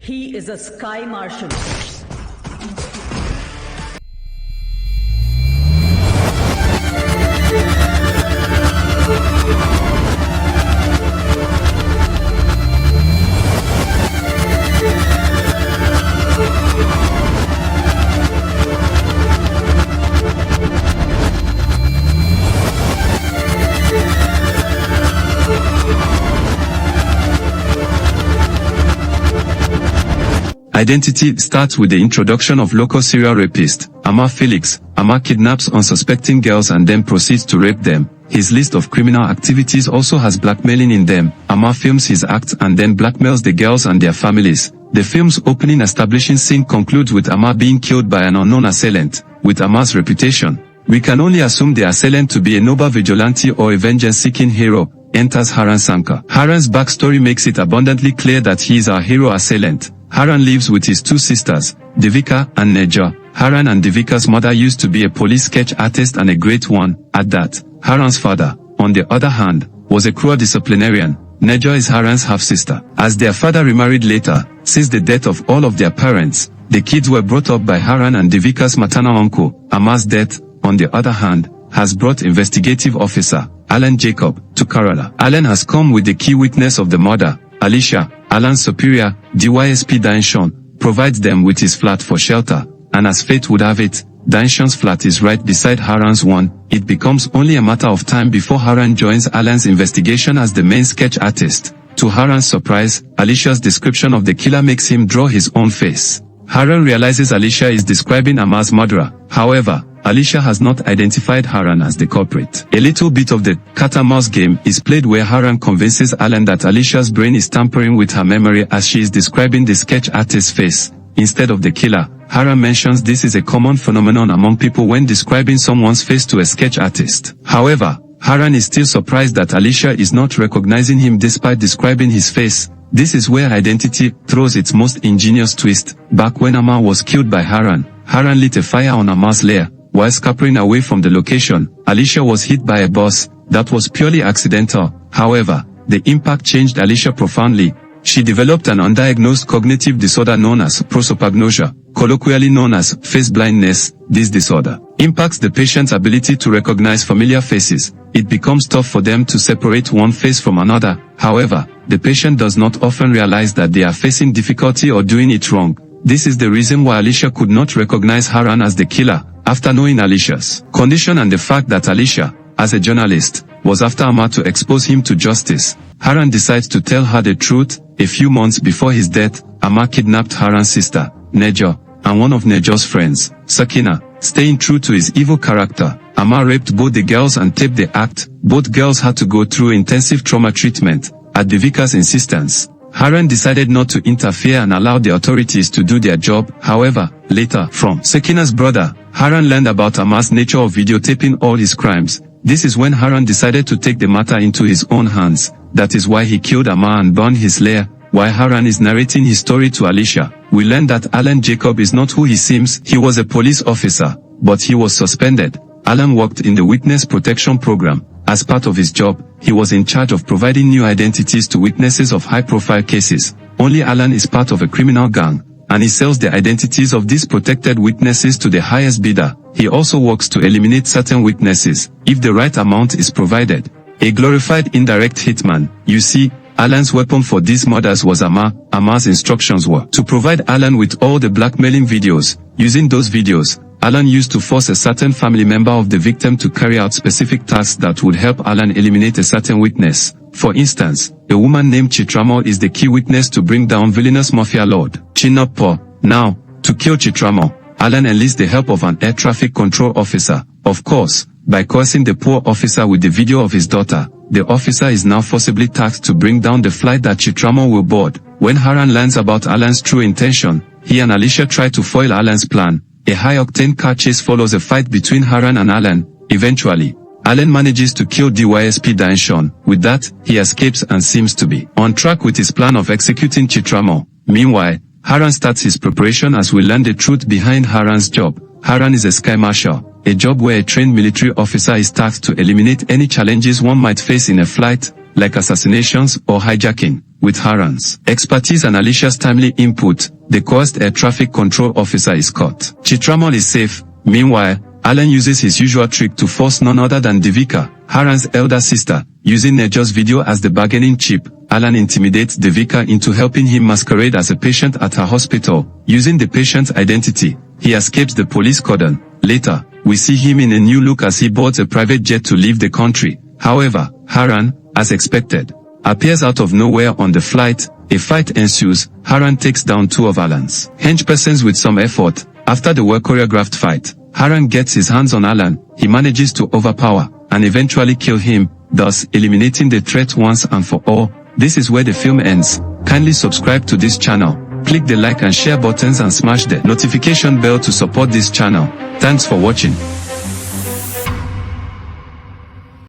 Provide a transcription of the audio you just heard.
He is a sky marshal. Identity starts with the introduction of local serial rapist, Amar Felix. Amar kidnaps unsuspecting girls and then proceeds to rape them. His list of criminal activities also has blackmailing in them. Amar films his acts and then blackmails the girls and their families. The film's opening establishing scene concludes with Amar being killed by an unknown assailant. With Amar's reputation, we can only assume the assailant to be a noble vigilante or a vengeance-seeking hero. Enters Haran Sankar. Haran's backstory makes it abundantly clear that he is our hero assailant. Haran lives with his two sisters, Devika and Neja. Haran and Devika's mother used to be a police sketch artist and a great one, at that. Haran's father, on the other hand, was a cruel disciplinarian. Neja is Haran's half-sister. As their father remarried later, since the death of all of their parents, the kids were brought up by Haran and Devika's maternal uncle. Amar's death, on the other hand, has brought investigative officer, Alan Jacob, to Kerala. Alan has come with the key witness of the murder, Alicia. Alan's superior, DYSP Danshan, provides them with his flat for shelter, and as fate would have it, Danshan's flat is right beside Haran's one. It becomes only a matter of time before Haran joins Alan's investigation as the main sketch artist. To Haran's surprise, Alicia's description of the killer makes him draw his own face. Haran realizes Alicia is describing Amar's murderer. However, Alicia has not identified Haran as the culprit. A little bit of the cat-and-mouse game is played where Haran convinces Alan that Alicia's brain is tampering with her memory as she is describing the sketch artist's face, instead of the killer. Haran mentions this is a common phenomenon among people when describing someone's face to a sketch artist. However, Haran is still surprised that Alicia is not recognizing him despite describing his face. This is where identity throws its most ingenious twist. Back when Amar was killed by Haran, Haran lit a fire on Amar's lair. While scampering away from the location, Alicia was hit by a bus. That was purely accidental. However, the impact changed Alicia profoundly. She developed an undiagnosed cognitive disorder known as prosopagnosia, colloquially known as face blindness. This disorder impacts the patient's ability to recognize familiar faces. It becomes tough for them to separate one face from another. However, the patient does not often realize that they are facing difficulty or doing it wrong. This is the reason why Alicia could not recognize Haran as the killer. After knowing Alicia's condition and the fact that Alicia, as a journalist, was after Amar to expose him to justice, Haran decides to tell her the truth. A few months before his death, Amar kidnapped Haran's sister, Neja, and one of Neja's friends, Sakina. Staying true to his evil character, Amar raped both the girls and taped the act. Both girls had to go through intensive trauma treatment. At Devika's insistence, Haran decided not to interfere and allow the authorities to do their job. However, later, from Sakina's brother, Haran learned about Amar's nature of videotaping all his crimes. This is when Haran decided to take the matter into his own hands. That is why he killed Amar and burned his lair. While Haran is narrating his story to Alicia, we learn that Alan Jacob is not who he seems. He was a police officer, but he was suspended. Alan worked in the Witness Protection Program. As part of his job, he was in charge of providing new identities to witnesses of high-profile cases. Only Alan is part of a criminal gang, and he sells the identities of these protected witnesses to the highest bidder. He also works to eliminate certain witnesses, if the right amount is provided. A glorified indirect hitman. You see, Alan's weapon for these murders was Amar. Amar's instructions were to provide Alan with all the blackmailing videos. Using those videos, Alan used to force a certain family member of the victim to carry out specific tasks that would help Alan eliminate a certain witness. For instance, a woman named Chitramo is the key witness to bring down villainous mafia lord, Chinnappa. Now, to kill Chitramo, Alan enlists the help of an air traffic control officer. Of course, by coercing the poor officer with the video of his daughter, the officer is now forcibly tasked to bring down the flight that Chitramo will board. When Haran learns about Alan's true intention, he and Alicia try to foil Alan's plan. A high-octane car chase follows a fight between Haran and Alan. Eventually, Alan manages to kill DYSP Danshan. With that, he escapes and seems to be on track with his plan of executing Chitramo. Meanwhile, Haran starts his preparation as we learn the truth behind Haran's job. Haran is a sky marshal, a job where a trained military officer is tasked to eliminate any challenges one might face in a flight. like assassinations or hijacking. With Haran's expertise and Alicia's timely input, the coerced air traffic control officer is caught. Chitramon is safe. Meanwhile, Alan uses his usual trick to force none other than Devika, Haran's elder sister. Using Nejo's video as the bargaining chip, Alan intimidates Devika into helping him masquerade as a patient at her hospital. Using the patient's identity, he escapes the police cordon. Later, we see him in a new look as he boards a private jet to leave the country. However, Haran, as expected, appears out of nowhere on the flight. A fight ensues. Haran takes down two of Alan's henchpersons with some effort. After the well-choreographed fight, Haran gets his hands on Alan. He manages to overpower and eventually kill him, thus eliminating the threat once and for all. This is where the film ends. Kindly subscribe to this channel. Click the like and share buttons and smash the notification bell to support this channel. Thanks for watching.